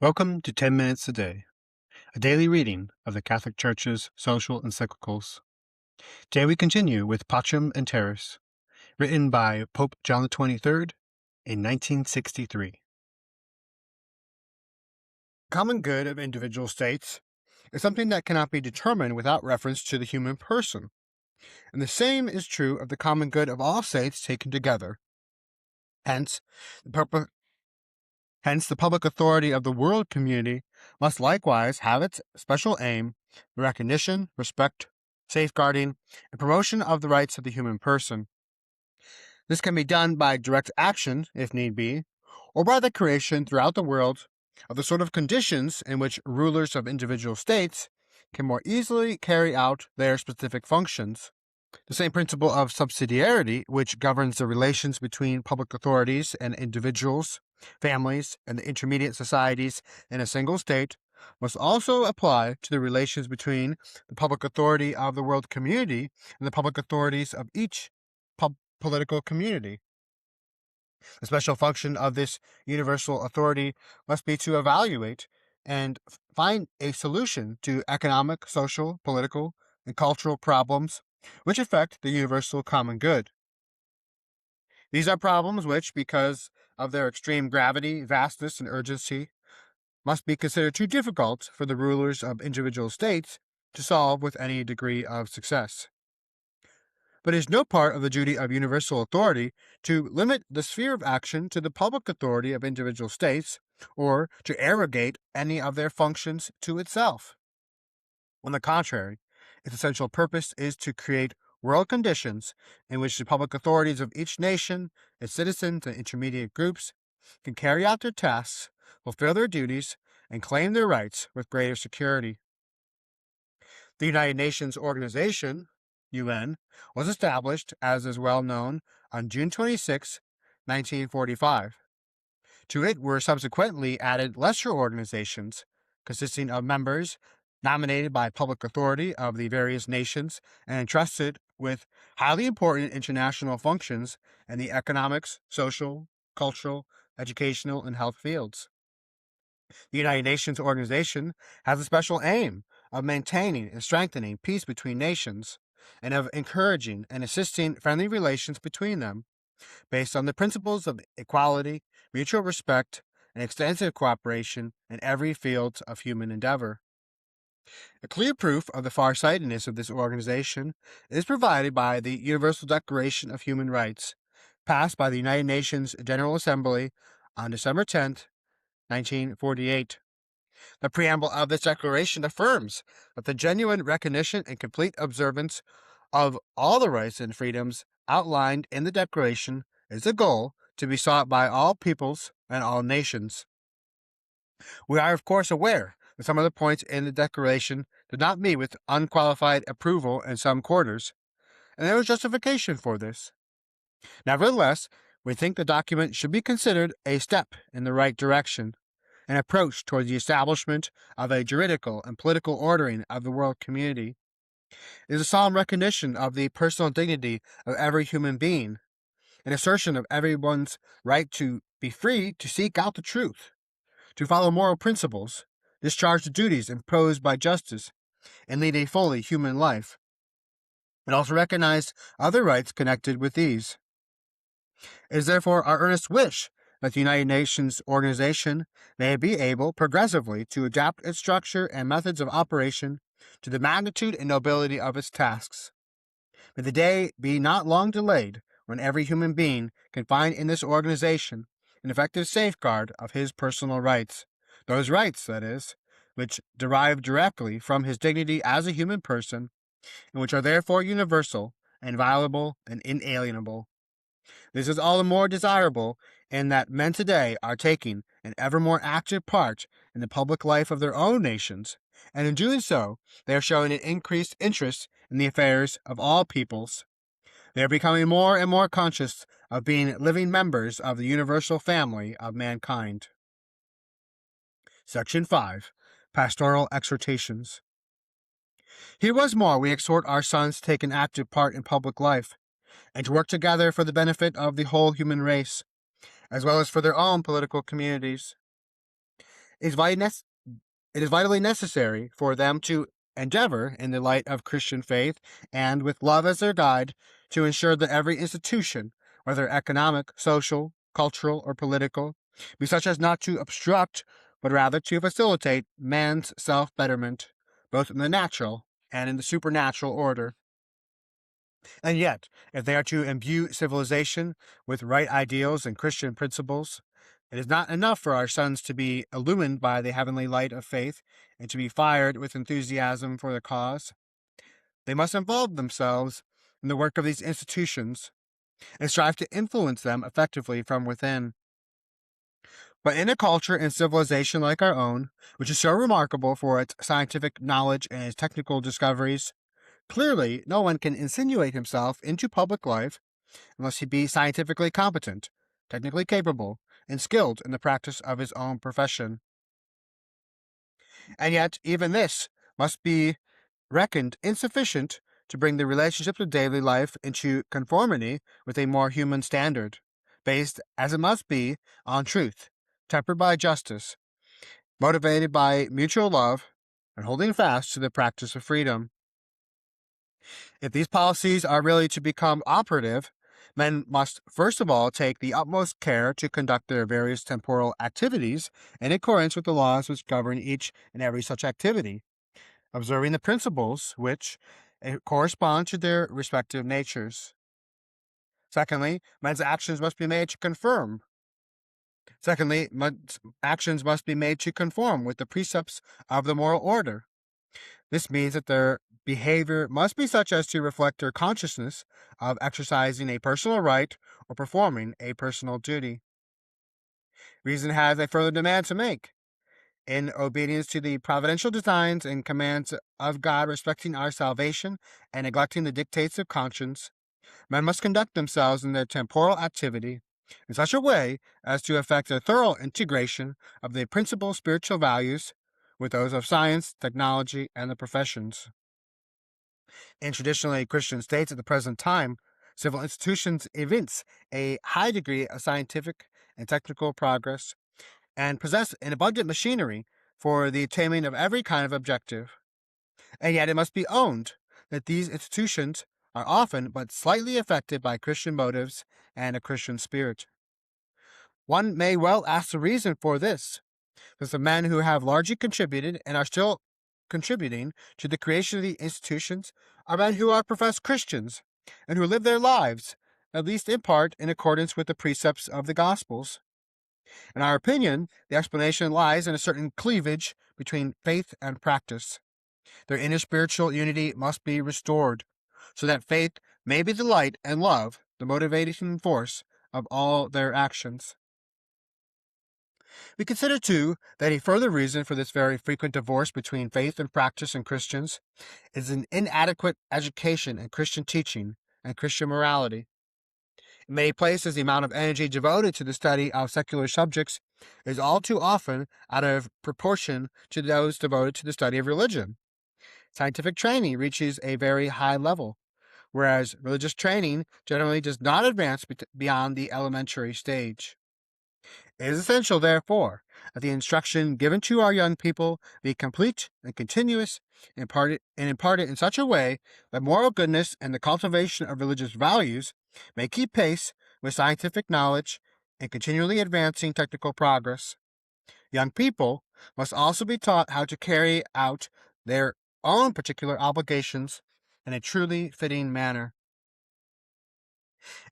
Welcome to 10 Minutes a Day, a daily reading of the Catholic Church's social encyclicals. Today we continue with Pacem and Terris, written by Pope John XXIII in 1963. Common good of individual states is something that cannot be determined without reference to the human person, and the same is true of the common good of all states taken together. Hence, the public authority of the world community must likewise have its special aim, the recognition, respect, safeguarding, and promotion of the rights of the human person. This can be done by direct action, if need be, or by the creation throughout the world of the sort of conditions in which rulers of individual states can more easily carry out their specific functions. The same principle of subsidiarity, which governs the relations between public authorities and individuals, families, and the intermediate societies in a single state, must also apply to the relations between the public authority of the world community and the public authorities of each political community. The special function of this universal authority must be to evaluate and find a solution to economic, social, political, and cultural problems which affect the universal common good. These are problems which, because of their extreme gravity, vastness, and urgency, must be considered too difficult for the rulers of individual states to solve with any degree of success. But it is no part of the duty of universal authority to limit the sphere of action to the public authority of individual states, or to arrogate any of their functions to itself. On the contrary, its essential purpose is to create world conditions in which the public authorities of each nation, its citizens and intermediate groups, can carry out their tasks, fulfill their duties, and claim their rights with greater security. The United Nations Organization, UN, was established, as is well known, on June 26, 1945. To it were subsequently added lesser organizations, consisting of members nominated by public authority of the various nations and entrusted with highly important international functions in the economics, social, cultural, educational, and health fields. The United Nations Organization has a special aim of maintaining and strengthening peace between nations, and of encouraging and assisting friendly relations between them, based on the principles of equality, mutual respect, and extensive cooperation in every field of human endeavor. A clear proof of the far-sightedness of this organization is provided by the Universal Declaration of Human Rights, passed by the United Nations General Assembly on December 10, 1948. The preamble of this declaration affirms that the genuine recognition and complete observance of all the rights and freedoms outlined in the Declaration is a goal to be sought by all peoples and all nations. We are, of course, aware that some of the points in the Declaration did not meet with unqualified approval in some quarters, and there is justification for this. Nevertheless, we think the document should be considered a step in the right direction, an approach toward the establishment of a juridical and political ordering of the world community. It is a solemn recognition of the personal dignity of every human being, an assertion of everyone's right to be free to seek out the truth, to follow moral principles, discharge the duties imposed by justice, and lead a fully human life. It also recognized other rights connected with these. It is therefore our earnest wish that the United Nations Organization may be able progressively to adapt its structure and methods of operation to the magnitude and nobility of its tasks. May the day be not long delayed when every human being can find in this organization an effective safeguard of his personal rights, those rights, that is, which derive directly from his dignity as a human person, and which are therefore universal, inviolable, and inalienable. This is all the more desirable in that men today are taking an ever more active part in the public life of their own nations, and in doing so, they are showing an increased interest in the affairs of all peoples. They are becoming more and more conscious of being living members of the universal family of mankind. Section 5. Pastoral Exhortations. Here once more we exhort our sons to take an active part in public life, and to work together for the benefit of the whole human race, as well as for their own political communities. it is vitally necessary for them to endeavor, in the light of Christian faith and with love as their guide, to ensure that every institution, whether economic, social, cultural, or political, be such as not to obstruct, but rather to facilitate man's self-betterment, both in the natural and in the supernatural order. And yet, if they are to imbue civilization with right ideals and Christian principles, it is not enough for our sons to be illumined by the heavenly light of faith and to be fired with enthusiasm for the cause. They must involve themselves in the work of these institutions and strive to influence them effectively from within. But in a culture and civilization like our own, which is so remarkable for its scientific knowledge and its technical discoveries, clearly no one can insinuate himself into public life unless he be scientifically competent, technically capable, and skilled in the practice of his own profession. And yet, even this must be reckoned insufficient to bring the relationships of daily life into conformity with a more human standard, based, as it must be, on truth, tempered by justice, motivated by mutual love, and holding fast to the practice of freedom. If these policies are really to become operative, men must first of all take the utmost care to conduct their various temporal activities in accordance with the laws which govern each and every such activity, observing the principles which correspond to their respective natures. Secondly, men's actions must be made to conform. Men's actions must be made to conform with the precepts of the moral order. This means that their behavior must be such as to reflect their consciousness of exercising a personal right or performing a personal duty. Reason has a further demand to make. In obedience to the providential designs and commands of God respecting our salvation and neglecting the dictates of conscience, men must conduct themselves in their temporal activity in such a way as to effect a thorough integration of the principal spiritual values with those of science, technology, and the professions. In traditionally Christian states at the present time, civil institutions evince a high degree of scientific and technical progress and possess an abundant machinery for the attainment of every kind of objective. And yet it must be owned that these institutions are often but slightly affected by Christian motives and a Christian spirit. One may well ask the reason for this, because the men who have largely contributed and are still contributing to the creation of the institutions are men who are professed Christians and who live their lives, at least in part, in accordance with the precepts of the Gospels. In our opinion, the explanation lies in a certain cleavage between faith and practice. Their inner spiritual unity must be restored, so that faith may be the light and love, the motivating force of all their actions. We consider, too, that a further reason for this very frequent divorce between faith and practice in Christians is an inadequate education in Christian teaching and Christian morality. In many places, the amount of energy devoted to the study of secular subjects is all too often out of proportion to those devoted to the study of religion. Scientific training reaches a very high level, whereas religious training generally does not advance beyond the elementary stage. It is essential, therefore, that the instruction given to our young people be complete and continuous and imparted in such a way that moral goodness and the cultivation of religious values may keep pace with scientific knowledge and continually advancing technical progress. Young people must also be taught how to carry out their own particular obligations in a truly fitting manner.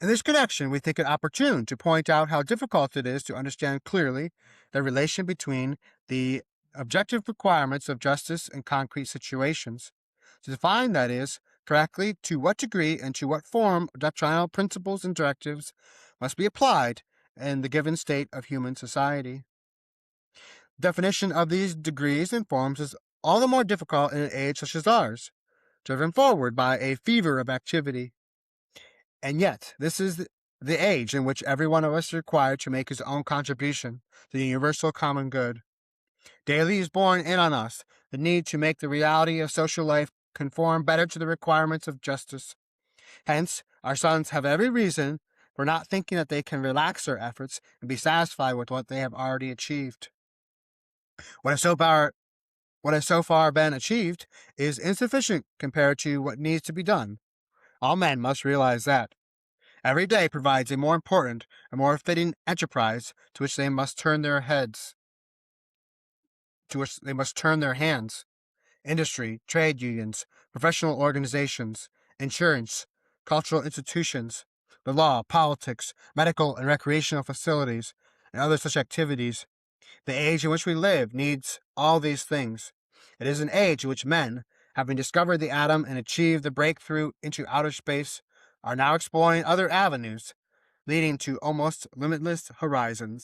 In this connection, we think it opportune to point out how difficult it is to understand clearly the relation between the objective requirements of justice in concrete situations, to define, that is, correctly to what degree and to what form doctrinal principles and directives must be applied in the given state of human society. Definition of these degrees and forms is all the more difficult in an age such as ours, driven forward by a fever of activity. And yet, this is the age in which every one of us is required to make his own contribution to the universal common good. Daily is born in on us the need to make the reality of social life conform better to the requirements of justice. Hence, our sons have every reason for not thinking that they can relax their efforts and be satisfied with what they have already achieved. What has so far been achieved is insufficient compared to what needs to be done. All men must realize that. Every day provides a more important and more fitting enterprise to which they must turn their hands. Industry, trade unions, professional organizations, insurance, cultural institutions, the law, politics, medical and recreational facilities, and other such activities. The age in which we live needs all these things. It is an age in which men, having discovered the atom and achieved the breakthrough into outer space, are now exploring other avenues, leading to almost limitless horizons.